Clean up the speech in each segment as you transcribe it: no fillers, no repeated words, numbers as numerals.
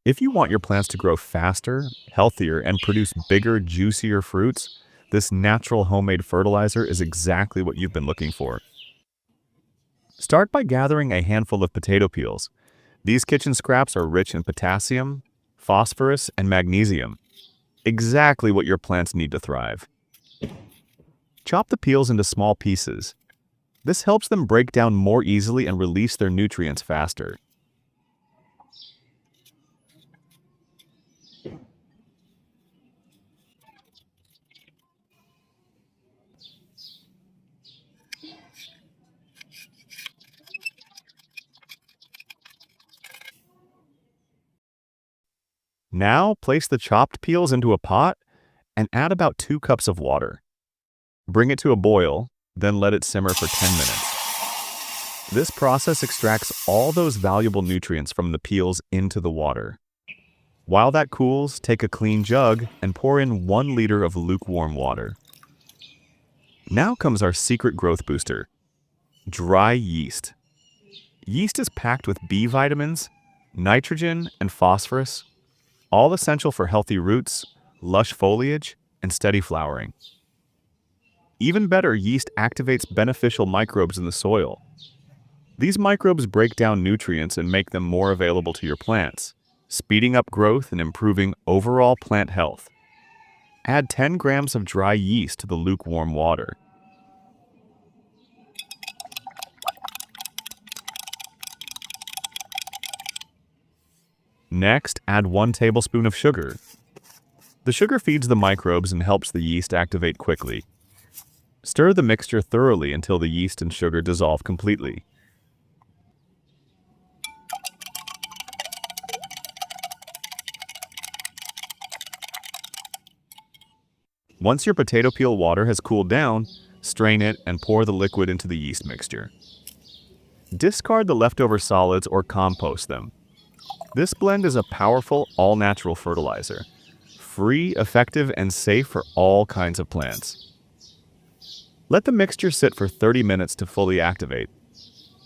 If you want your plants to grow faster, healthier, and produce bigger, juicier fruits, this natural homemade fertilizer is exactly what you've been looking for. Start by gathering a handful of potato peels. These kitchen scraps are rich in potassium, phosphorus, and magnesium, exactly what your plants need to thrive. Chop the peels into small pieces. This helps them break down more easily and release their nutrients faster. Now, place the chopped peels into a pot and add about 2 cups of water. Bring it to a boil, then let it simmer for 10 minutes. This process extracts all those valuable nutrients from the peels into the water. While that cools, take a clean jug and pour in 1 liter of lukewarm water. Now comes our secret growth booster, dry yeast. Yeast is packed with B vitamins, nitrogen, and phosphorus, all essential for healthy roots, lush foliage, and steady flowering. Even better, yeast activates beneficial microbes in the soil. These microbes break down nutrients and make them more available to your plants, speeding up growth and improving overall plant health. Add 10 grams of dry yeast to the lukewarm water. Next, add 1 tablespoon of sugar. The sugar feeds the microbes and helps the yeast activate quickly. Stir the mixture thoroughly until the yeast and sugar dissolve completely. Once your potato peel water has cooled down, strain it and pour the liquid into the yeast mixture. Discard the leftover solids or compost them. This blend is a powerful, all-natural fertilizer, free, effective, and safe for all kinds of plants. Let the mixture sit for 30 minutes to fully activate.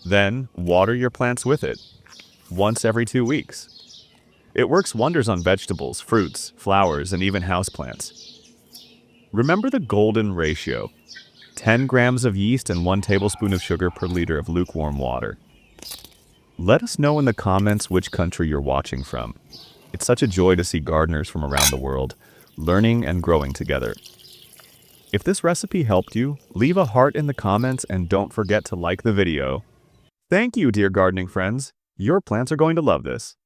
Then, water your plants with it, once every 2 weeks. It works wonders on vegetables, fruits, flowers, and even houseplants. Remember the golden ratio: 10 grams of yeast and 1 tablespoon of sugar per liter of lukewarm water. Let us know in the comments which country you're watching from. It's such a joy to see gardeners from around the world learning and growing together. If this recipe helped you, leave a heart in the comments and don't forget to like the video. Thank you, dear gardening friends. Your plants are going to love this.